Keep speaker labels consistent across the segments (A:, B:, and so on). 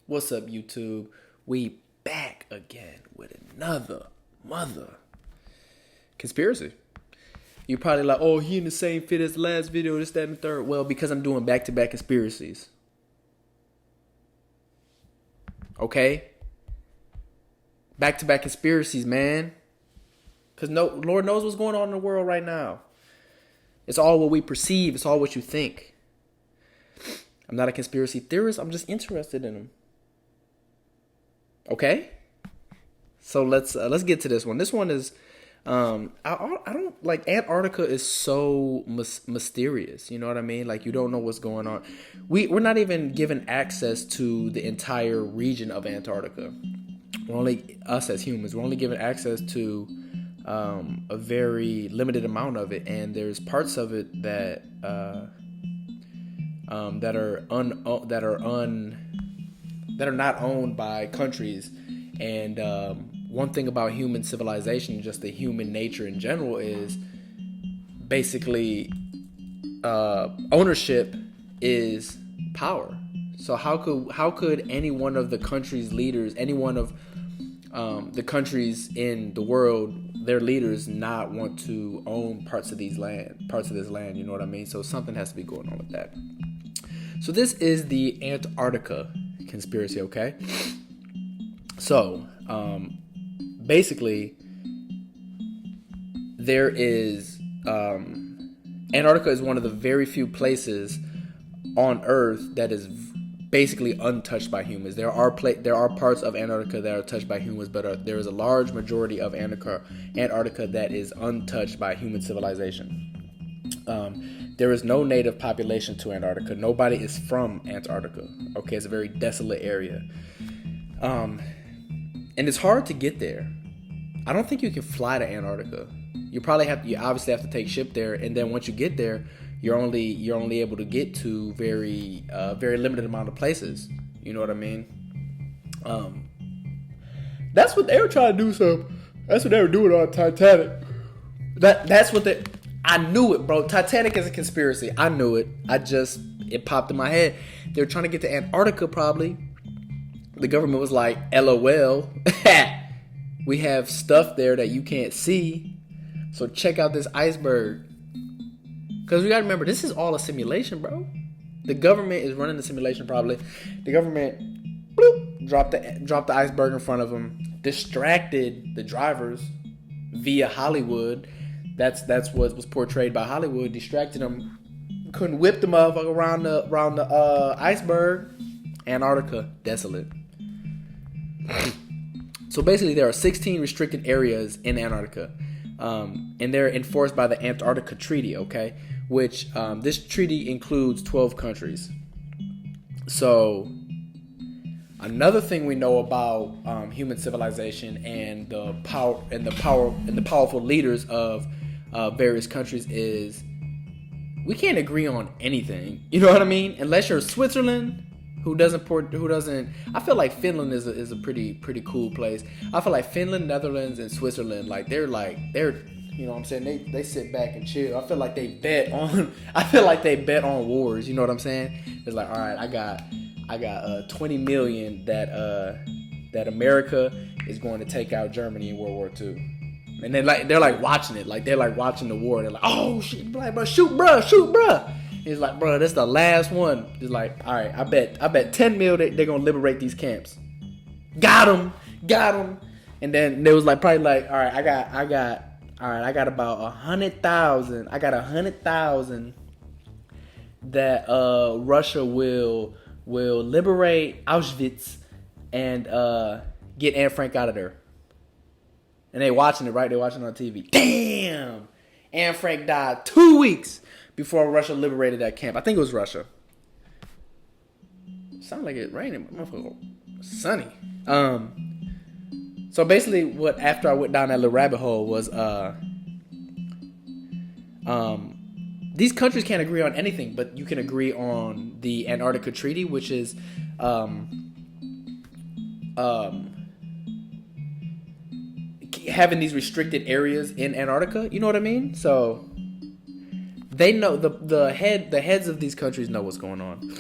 A: What's up, YouTube? We back again with another mother conspiracy. You're probably like, oh, he in the same fit as the last video, this, that, and the third. Well, because I'm doing back-to-back conspiracies. Okay? Back-to-back conspiracies, man. Because Lord knows what's going on in the world right now. It's all what we perceive. It's all what you think. I'm not a conspiracy theorist. I'm just interested in them. Okay, so let's get to this one. This one is, I don't like, Antarctica is so mysterious. You know what I mean? Like, you don't know what's going on. We're not even given access to the entire region of Antarctica. Us as humans, we're only given access to a very limited amount of it, and there's parts of it that are not owned by countries. And one thing about human civilization, just the human nature in general, is basically ownership is power. So how could any one of the country's leaders, any one of the countries in the world, their leaders, not want to own parts of this land? You know what I mean? So something has to be going on with that. So this is the Antarctica conspiracy, okay? So, basically, there is, Antarctica is one of the very few places on Earth that is basically untouched by humans. There are parts of Antarctica that are touched by humans, but there is a large majority of Antarctica that is untouched by human civilization. There is no native population to Antarctica. Nobody is from Antarctica. Okay, it's a very desolate area. And it's hard to get there. I don't think you can fly to Antarctica. You obviously have to take ship there, and then once you get there, you're only able to get to very limited amount of places. You know what I mean? That's what they were trying to do. So that's what they were doing on Titanic. That's what they. I knew it, bro. Titanic is a conspiracy. I knew it. It popped in my head. They were trying to get to Antarctica, probably. The government was like, LOL. We have stuff there that you can't see. So check out this iceberg. Because we got to remember, this is all a simulation, bro. The government is running the simulation, probably. The government dropped the iceberg in front of them, distracted the drivers via Hollywood. That's what was portrayed by Hollywood. Distracted them, couldn't whip them up around the iceberg. Antarctica, desolate. So basically, there are 16 restricted areas in Antarctica, and they're enforced by the Antarctica Treaty. Okay, which this treaty includes 12 countries. So another thing we know about human civilization and the powerful leaders of various countries is we can't agree on anything. You know what I mean? Unless you're Switzerland, who doesn't. I feel like Finland is a pretty cool place. I feel like Finland, Netherlands, and Switzerland, they're you know what I'm saying, they sit back and chill. I feel like they bet on wars. You know what I'm saying? It's like, all right, I got 20 million that America is going to take out Germany in World War II. And then they're watching it, they're watching the war. They're like, oh shit, bro, shoot, bro. He's like, bro, this is the last one. He's like, all right, I bet 10 mil they're gonna liberate these camps. Got him. And then there was probably all right, I got about 100,000. I got 100,000 that Russia will liberate Auschwitz and get Anne Frank out of there. And they watching it, right? They're watching it on TV. Damn! Anne Frank died 2 weeks before Russia liberated that camp. I think it was Russia. Sounded like it raining, but motherfucker, sunny. So basically, after I went down that little rabbit hole was, these countries can't agree on anything, but you can agree on the Antarctica Treaty, which is, having these restricted areas in Antarctica. You know what I mean? So they know the heads of these countries know what's going on.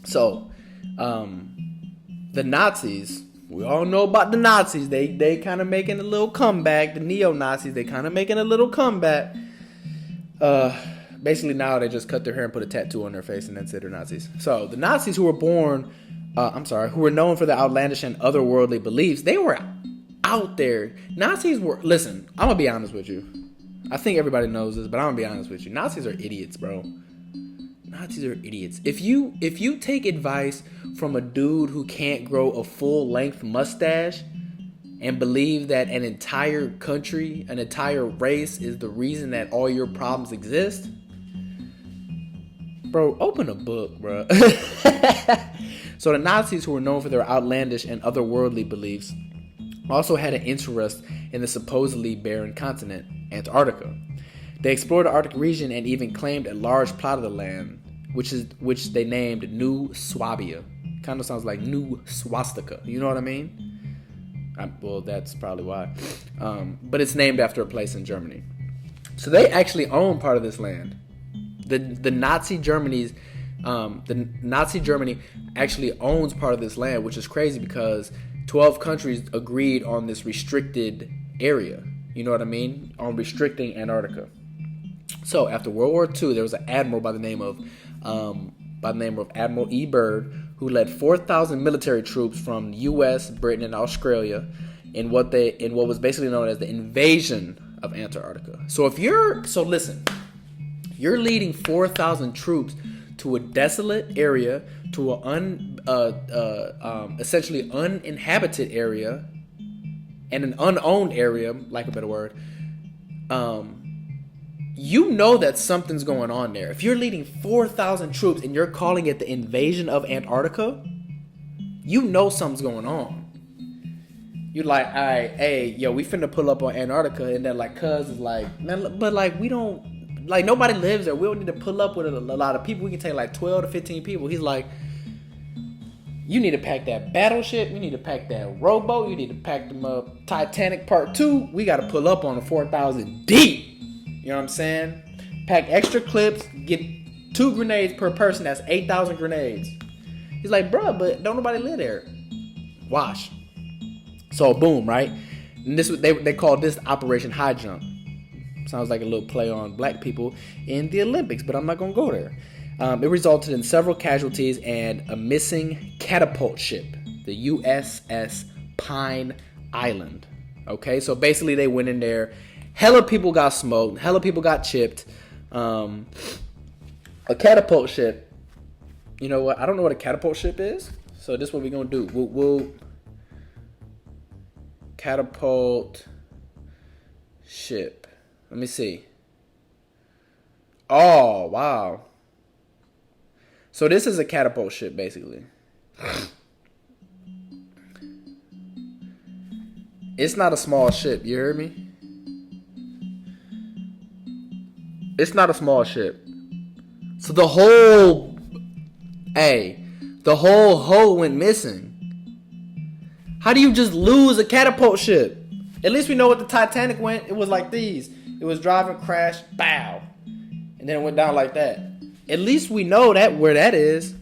A: So the Nazis, we all know about the Nazis. They kind of making a little comeback. The neo-Nazis, they kind of making a little comeback. Basically now they just cut their hair and put a tattoo on their face and then say they're Nazis. So the Nazis who were who were known for their outlandish and otherworldly beliefs, they were out there. Nazis were, listen, I'm gonna be honest with you. I think everybody knows this, but I'm gonna be honest with you. Nazis are idiots, bro. Nazis are idiots. If you take advice from a dude who can't grow a full-length mustache and believe that an entire country, an entire race is the reason that all your problems exist, bro, open a book, bro. So the Nazis, who were known for their outlandish and otherworldly beliefs, also had an interest in the supposedly barren continent, Antarctica. They explored the Arctic region and even claimed a large plot of the land, which they named New Swabia. Kind of sounds like New Swastika. You know what I mean? Well, that's probably why. But it's named after a place in Germany. So they actually own part of this land. The Nazi Germany actually owns part of this land, which is crazy because 12 countries agreed on this restricted area. You know what I mean? On restricting Antarctica. So after World War II, there was an admiral by the name of Admiral E. Byrd, who led 4,000 military troops from the U.S., Britain, and Australia in what was basically known as the Invasion of Antarctica. So listen, you're leading 4,000 troops to a desolate area, to an essentially uninhabited area, and an unowned area, like a better word. You know that something's going on there. If you're leading 4,000 troops and you're calling it the Invasion of Antarctica, you know something's going on. You're like, all right, hey, yo, we finna pull up on Antarctica, and then like, cuz is like, man, but like, we don't, like, nobody lives there. We don't need to pull up with a lot of people. We can take like 12 to 15 people. He's like, you need to pack that battleship. You need to pack that rowboat. You need to pack them up. Titanic Part 2. We got to pull up on the 4,000 deep. You know what I'm saying? Pack extra clips. Get 2 grenades per person. That's 8,000 grenades. He's like, bruh, but don't nobody live there. Wash. So boom, right? And this they called this Operation Highjump. Sounds like a little play on black people in the Olympics, but I'm not gonna go there. It resulted in several casualties and a missing catapult ship, the USS Pine Island. Okay, so basically they went in there. Hella people got smoked. Hella people got chipped. A catapult ship. You know what? I don't know what a catapult ship is. So this is what we're going to do. We'll catapult ship. Let me see. Oh, wow. So this is a catapult ship, basically. It's not a small ship. You heard me? It's not a small ship. So the whole hull went missing. How do you just lose a catapult ship? At least we know what the Titanic went. It was like these. It was driving, crash, bow. And then it went down like that. At least we know that where that is.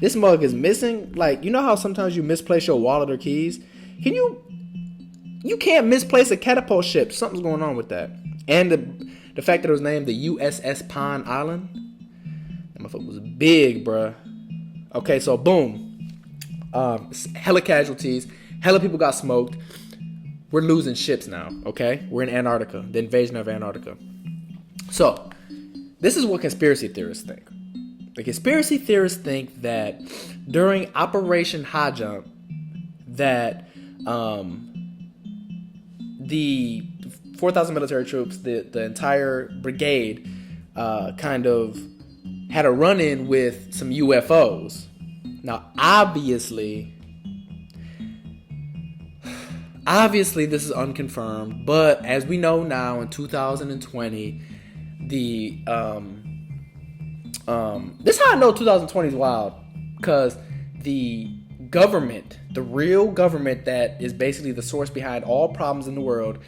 A: This mug is missing. Like, you know how sometimes you misplace your wallet or keys? You can't misplace a catapult ship. Something's going on with that. And the fact that it was named the USS Pine Island. That motherfucker was big, bruh. Okay, so boom. Hella casualties. Hella people got smoked. We're losing ships now, okay? We're in Antarctica. The invasion of Antarctica. So, this is what conspiracy theorists think. The conspiracy theorists think that during Operation Highjump, that the 4,000 military troops, the entire brigade, kind of had a run-in with some UFOs. Now, obviously, this is unconfirmed, but as we know now in 2020, this is how I know 2020 is wild, because the government the real government that is basically the source behind all problems in the world,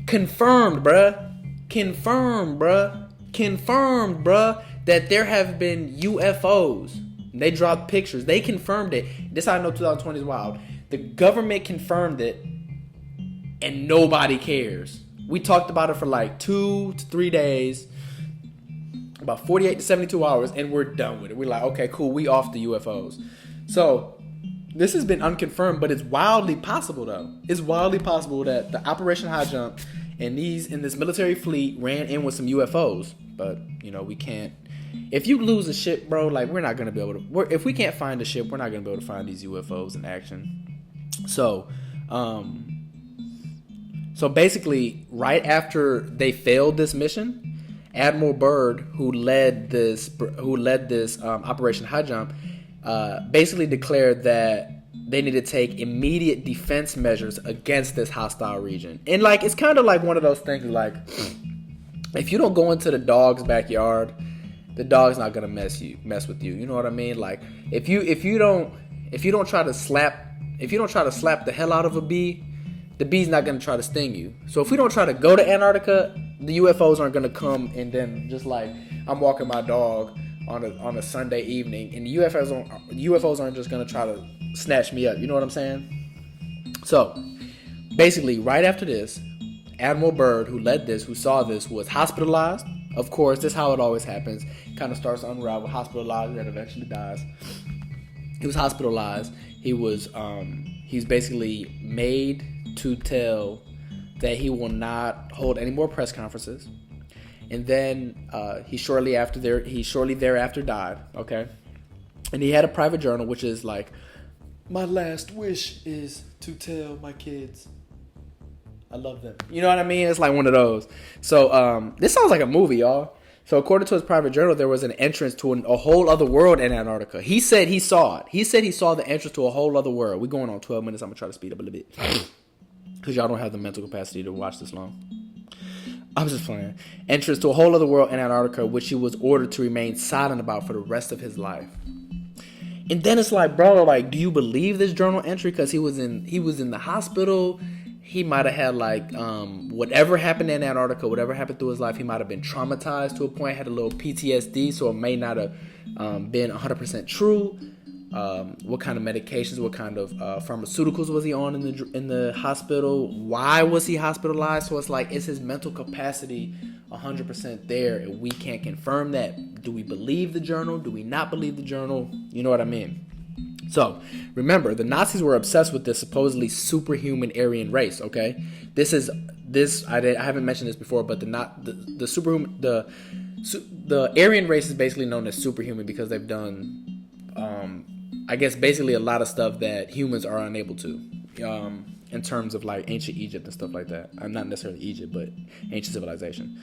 A: confirmed, bruh, that there have been UFOs. They dropped pictures. They confirmed it. This is how I know 2020 is wild. The government confirmed it, and nobody cares. We talked about it for like 2 to 3 days, about 48 to 72 hours, and we're done with it. We're like, okay, cool, we off the UFOs. So this has been unconfirmed, but it's wildly possible, though. It's wildly possible that the Operation Highjump and this military fleet ran in with some UFOs. But, we can't. If you lose a ship, bro, like, we're not going to be able to. If we can't find a ship, we're not going to be able to find these UFOs in action. So basically, right after they failed this mission, Admiral Byrd, who led this Operation Highjump, basically declared that they need to take immediate defense measures against this hostile region. And like, it's kind of like one of those things, like, if you don't go into the dog's backyard, the dog's not gonna mess with you. You know what I mean? Like, if you don't try to slap the hell out of a bee, the bee's not gonna try to sting you. So if we don't try to go to Antarctica, the UFOs aren't gonna come, and then just like I'm walking my dog on a Sunday evening, and the UFOs aren't just gonna try to snatch me up. You know what I'm saying? So basically, right after this, Admiral Byrd, who saw this, was hospitalized. Of course, this is how it always happens. Kind of starts to unravel, hospitalized, and eventually dies. He was hospitalized. He's basically made to tell that he will not hold any more press conferences. And then he shortly thereafter died. Okay, and he had a private journal, which is like, my last wish is to tell my kids I love them. You know what I mean? It's like one of those. So this sounds like a movie, y'all. So according to his private journal, there was an entrance to a whole other world in Antarctica. He said he saw it. He said he saw the entrance to a whole other world. We're going on 12 minutes. I'm going to try to speed up a little bit, because y'all don't have the mental capacity to watch this long. I'm just playing. Entrance to a whole other world in Antarctica, which he was ordered to remain silent about for the rest of his life. And then it's like, bro, like, do you believe this journal entry? Because he was in the hospital. He might have had like whatever happened in Antarctica, whatever happened through his life, he might have been traumatized to a point, had a little PTSD, so it may not have been 100% true. What kind of medications, what kind of pharmaceuticals was he on in the hospital? Why was he hospitalized? So it's like, is his mental capacity 100% there? And we can't confirm that. Do we believe the journal? Do we not believe the journal? You know what I mean? So remember, the Nazis were obsessed with this supposedly superhuman Aryan race. Okay, I haven't mentioned this before, but the Aryan race is basically known as superhuman because they've done, I guess, basically a lot of stuff that humans are unable to, in terms of like ancient Egypt and stuff like that. Not necessarily Egypt, but ancient civilization.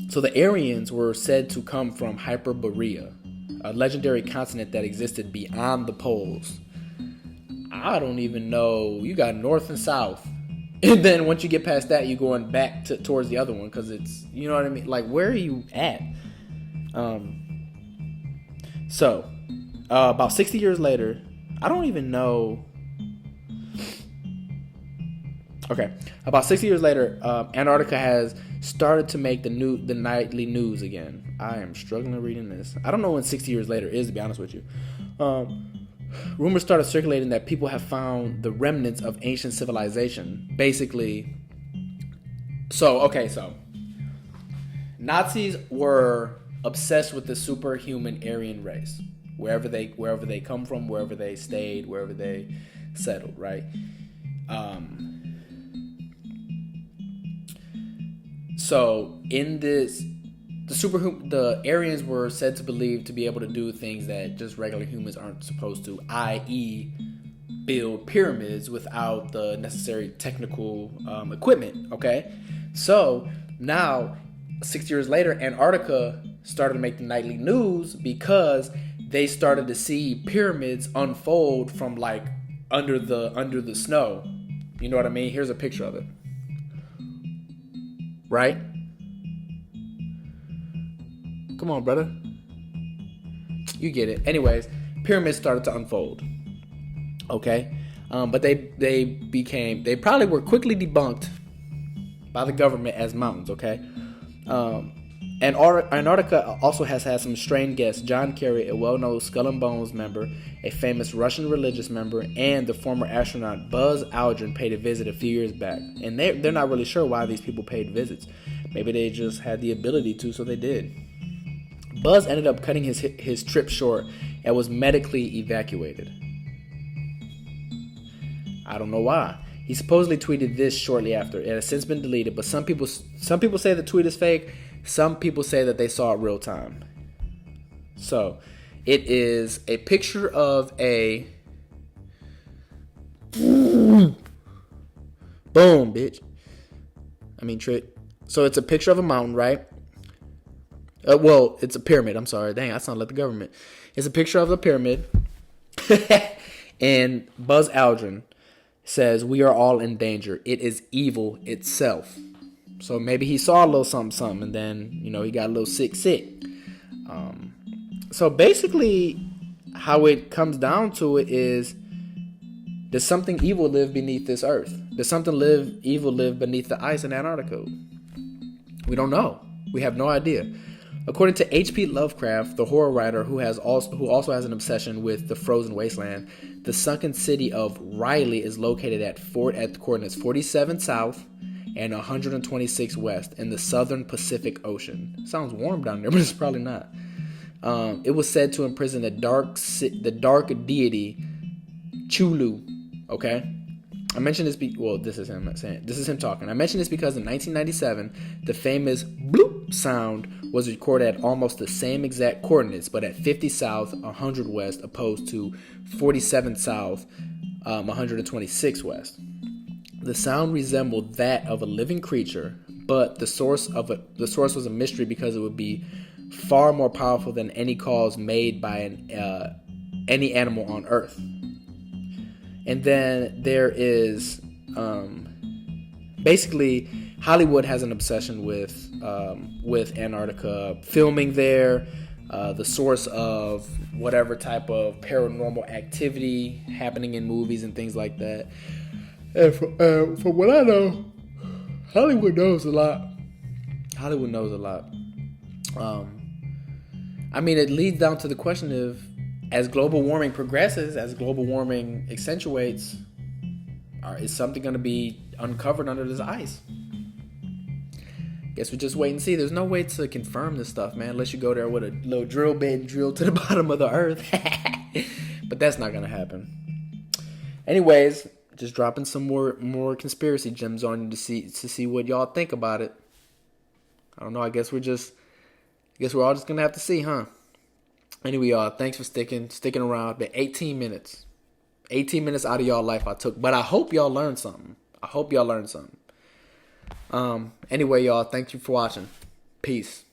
A: So the Aryans were said to come from Hyperborea, a legendary continent that existed beyond the poles. I don't even know. You got north and south, and then once you get past that, you're going back towards the other one, because it's, you know what I mean. Like, where are you at? So about 60 years later, I don't even know. Okay, about 60 years later, Antarctica has started to make the nightly news again. I am struggling reading this. I don't know when 60 years later is, to be honest with you. Rumors started circulating that people have found the remnants of ancient civilization. Basically, so Nazis were obsessed with the superhuman Aryan race. Wherever they come from, wherever they stayed, wherever they settled, right? So in this, the Aryans were said to believe to be able to do things that just regular humans aren't supposed to, i.e. build pyramids without the necessary technical equipment, okay? So now, 6 years later, Antarctica started to make the nightly news because they started to see pyramids unfold from like under the snow. You know what I mean? Here's a picture of it. Right? Come on, brother. You get it. Anyways, pyramids started to unfold. Okay, but they probably were quickly debunked by the government as mountains. Okay, and Antarctica also has had some strange guests: John Kerry, a well-known Skull and Bones member, a famous Russian religious member, and the former astronaut Buzz Aldrin paid a visit a few years back. And they're not really sure why these people paid visits. Maybe they just had the ability to, so they did. Buzz ended up cutting his trip short and was medically evacuated. I don't know why. He supposedly tweeted this shortly after. It has since been deleted, but some people say the tweet is fake. Some people say that they saw it real time. So, it is a picture of a boom, bitch. Trick. So it's a picture of a mountain, right? Well, it's a pyramid. I'm sorry. Dang, I sound like the government. It's a picture of a pyramid. And Buzz Aldrin says, "We are all in danger. It is evil itself." So maybe he saw a little something, and then, he got a little sick. So basically, how it comes down to it is, does something evil live beneath this earth? Does something evil live beneath the ice in Antarctica? We don't know. We have no idea. According to H.P. Lovecraft, the horror writer who also has an obsession with the frozen wasteland, the sunken city of Riley is located at the coordinates 47 south and 126 west in the southern Pacific Ocean. Sounds warm down there, but it's probably not. It was said to imprison the dark deity Chulu. Okay, I mentioned this. This is him saying. This is him talking. I mentioned this because in 1997, the famous bloop sound was recorded at almost the same exact coordinates, but at 50 south, 100 west, opposed to 47 south, 126 west. The sound resembled that of a living creature, but the source was a mystery because it would be far more powerful than any calls made by any animal on Earth. And then there is, basically, Hollywood has an obsession with Antarctica, filming there, the source of whatever type of paranormal activity happening in movies and things like that. And from what I know, Hollywood knows a lot. It leads down to the question of, as global warming progresses, as global warming accentuates, is something going to be uncovered under this ice? Guess we just wait and see. There's no way to confirm this stuff, man, unless you go there with a little drill bit and drill to the bottom of the earth. But that's not going to happen. Anyways, just dropping some more conspiracy gems on you to see what y'all think about it. I don't know. I guess we're all just going to have to see, huh? Anyway, y'all, thanks for sticking around. Been 18 minutes. 18 minutes out of y'all life I took. But I hope y'all learned something. Anyway, y'all, thank you for watching. Peace.